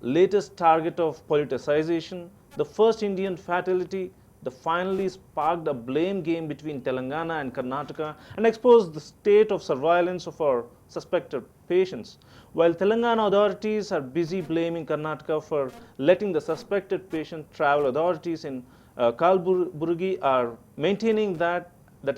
latest target of politicization, the first Indian fatality, that finally sparked a blame game between Telangana and Karnataka and exposed the state of surveillance of our suspected patients. While Telangana authorities are busy blaming Karnataka for letting the suspected patient travel, authorities in Kalburgi are maintaining that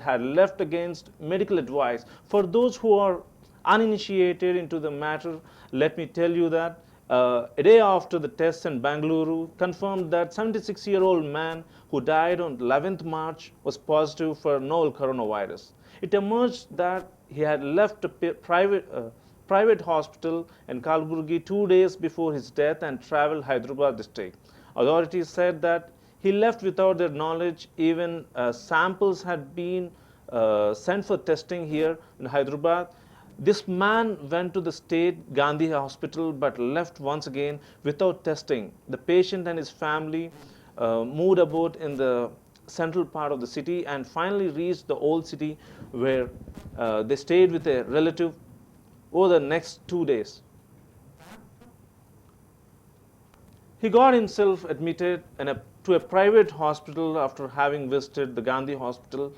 had left against medical advice. For those who are uninitiated into the matter, let me tell you that a day after the tests in Bangalore confirmed that 76-year-old man who died on 11th March was positive for novel coronavirus. It emerged that he had left a private hospital in Kalburgi 2 days before his death and traveled Hyderabad district. Authorities said that he left without their knowledge. Even samples had been sent for testing here in Hyderabad. This man went to the state Gandhi hospital but left once again without testing. The patient and his family moved about in the central part of the city and finally reached the old city where they stayed with a relative over the next 2 days. He got himself admitted to a private hospital after having visited the Gandhi hospital.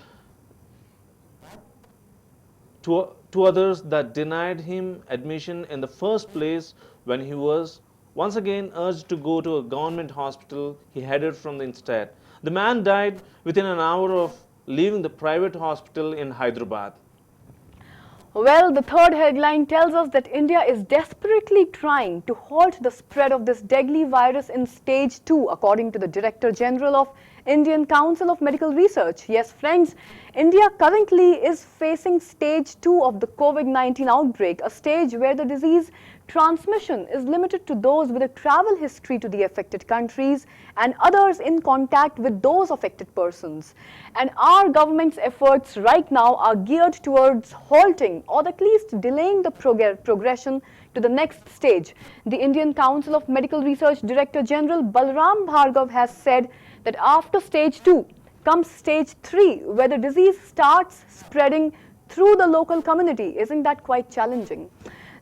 Two others that denied him admission in the first place. When he was once again urged to go to a government hospital, he headed from the instead. The man died within an hour of leaving the private hospital in Hyderabad. Well, the third headline tells us that India is desperately trying to halt the spread of this deadly virus in stage 2, according to the Director General of Indian Council of Medical Research. Yes, friends, India currently is facing stage 2 of the COVID-19 outbreak, a stage where the disease transmission is limited to those with a travel history to the affected countries and others in contact with those affected persons. And our government's efforts right now are geared towards halting or at least delaying the progression to the next stage. The Indian Council of Medical Research Director General Balram Bhargav has said that after stage 2 comes stage 3, where the disease starts spreading through the local community. Isn't that quite challenging?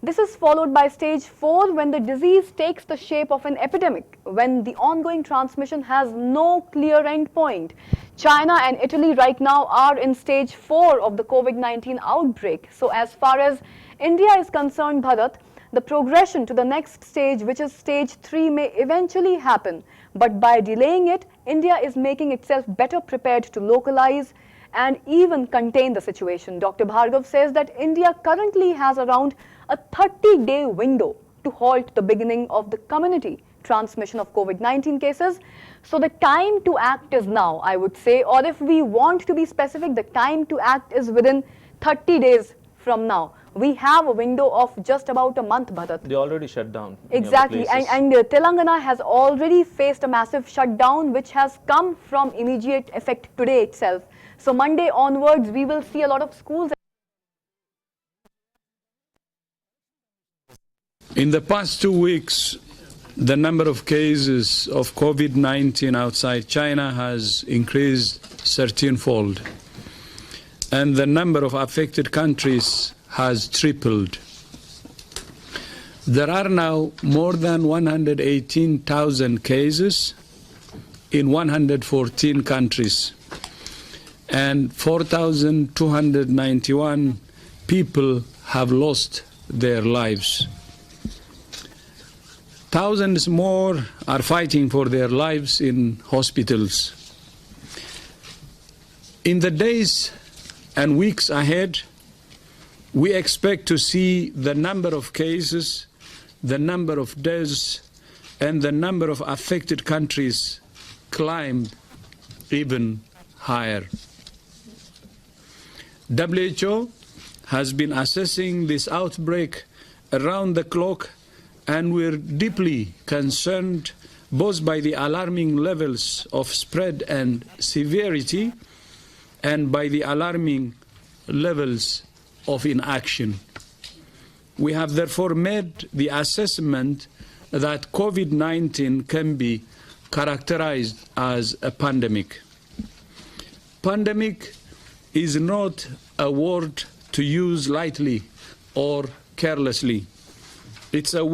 This is followed by stage 4, when the disease takes the shape of an epidemic, when the ongoing transmission has no clear end point. China and Italy right now are in stage 4 of the COVID-19 outbreak. So as far as India is concerned, Bharat, the progression to the next stage, which is stage 3, may eventually happen. But by delaying it, India is making itself better prepared to localize and even contain the situation. Dr. Bhargav says that India currently has around a 30-day window to halt the beginning of the community transmission of COVID-19 cases. So the time to act is now, I would say, or if we want to be specific, the time to act is within 30 days from now. We have a window of just about a month, Bharat. They already shut down. Exactly, and Telangana has already faced a massive shutdown which has come from immediate effect today itself. So Monday onwards, we will see a lot of schools. In the past 2 weeks, the number of cases of COVID-19 outside China has increased 13-fold, and the number of affected countries has tripled. There are now more than 118,000 cases in 114 countries, and 4,291 people have lost their lives. Thousands more are fighting for their lives in hospitals. In the days and weeks ahead, we expect to see the number of cases, the number of deaths, and the number of affected countries climb even higher. WHO has been assessing this outbreak around the clock, and we're deeply concerned both by the alarming levels of spread and severity and by the alarming levels of inaction. We have therefore made the assessment that COVID-19 can be characterized as a pandemic. Pandemic is not a word to use lightly or carelessly. It's a word